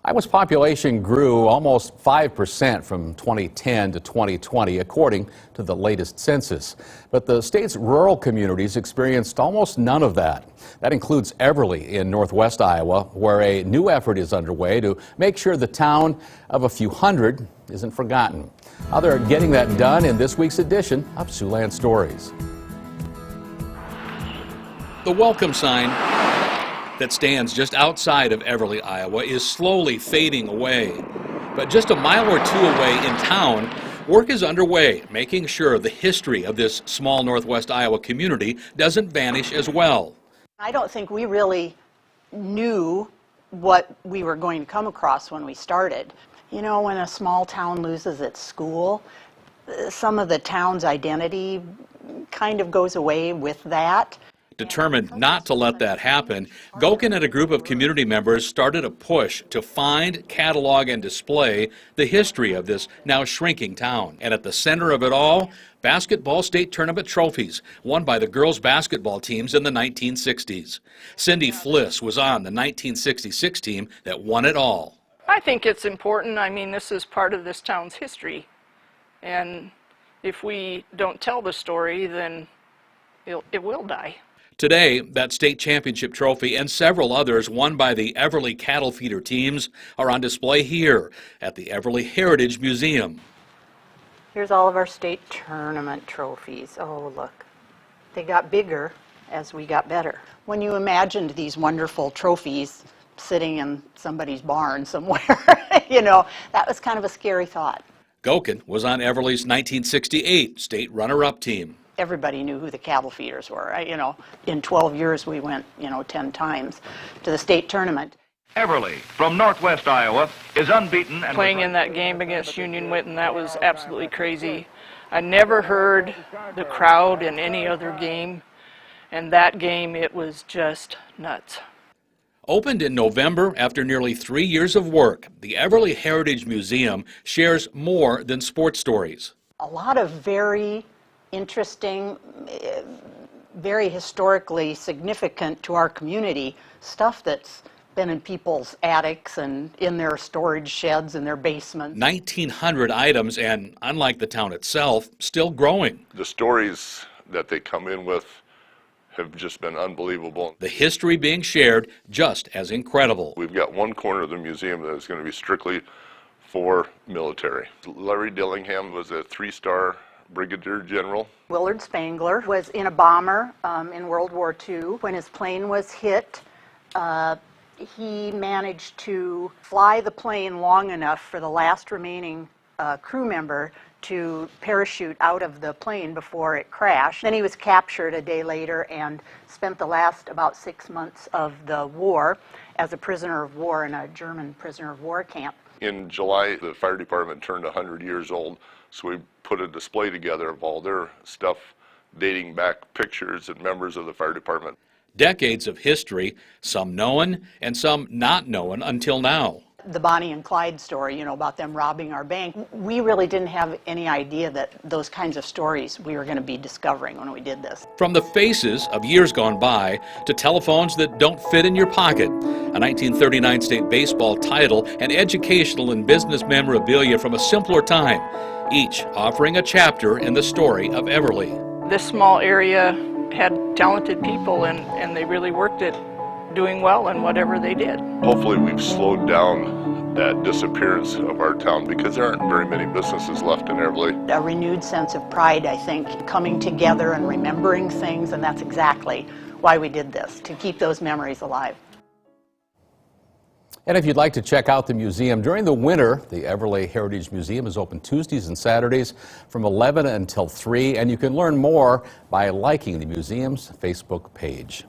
Iowa's population grew almost 5% from 2010 to 2020, according to the latest census. But the state's rural communities experienced almost none of that. That includes Everly in northwest Iowa, where a new effort is underway to make sure the town of a few hundred isn't forgotten. How they're getting that done in this week's edition of Siouxland Stories. The welcome sign that stands just outside of Everly, Iowa, is slowly fading away. But just a mile or two away in town, work is underway, making sure the history of this small northwest Iowa community doesn't vanish as well. I don't think we really knew what we were going to come across when we started. You know, when a small town loses its school, some of the town's identity kind of goes away with that. Determined not to let that happen, Gokin and a group of community members started a push to find, catalog, and display the history of this now shrinking town. And at the center of it all, basketball state tournament trophies won by the girls' basketball teams in the 1960s. Cindy Fliss was on the 1966 team that won it all. I think it's important. I mean, this is part of this town's history. And if we don't tell the story, then it will die. Today, that state championship trophy and several others won by the Everly cattle feeder teams are on display here at the Everly Heritage Museum. Here's all of our state tournament trophies. Oh, look. They got bigger as we got better. When you imagined these wonderful trophies sitting in somebody's barn somewhere, you know, that was kind of a scary thought. Gokin was on Everly's 1968 state runner-up team. Everybody knew who the cattle feeders were. You know, in 12 years we went, 10 times to the state tournament. Everly from northwest Iowa is unbeaten. And playing in that game against Union Witten, that was absolutely crazy. I never heard the crowd in any other game, and that game, it was just nuts. Opened in November after nearly 3 years of work, the Everly Heritage Museum shares more than sports stories. A lot of very interesting, very historically significant to our community stuff that's been in people's attics and in their storage sheds and their basements. 1,900 items, and unlike the town itself, still growing. The stories that they come in with have just been unbelievable. The history being shared just as incredible. We've got one corner of the museum that is going to be strictly for military. Larry Dillingham was a 3-star Brigadier General. Willard Spangler was in a bomber in World War II. When his plane was hit, he managed to fly the plane long enough for the last remaining crew member to parachute out of the plane before it crashed. Then he was captured a day later and spent the last about 6 months of the war as a prisoner of war in a German prisoner of war camp. In July, the fire department turned 100 years old, so we put a display together of all their stuff dating back, pictures and members of the fire department. Decades of history, some known and some not known until now. The Bonnie and Clyde story, about them robbing our bank, we really didn't have any idea that those kinds of stories we were going to be discovering when we did this. From the faces of years gone by to telephones that don't fit in your pocket, a 1939 state baseball title, and educational and business memorabilia from a simpler time, each offering a chapter in the story of Everly. This small area had talented people, and they really worked at doing well in whatever they did. Hopefully we've slowed down that disappearance of our town because there aren't very many businesses left in Everly. A renewed sense of pride, I think, coming together and remembering things, and that's exactly why we did this, to keep those memories alive. And if you'd like to check out the museum during the winter, the Everly Heritage Museum is open Tuesdays and Saturdays from 11 until 3, and you can learn more by liking the museum's Facebook page.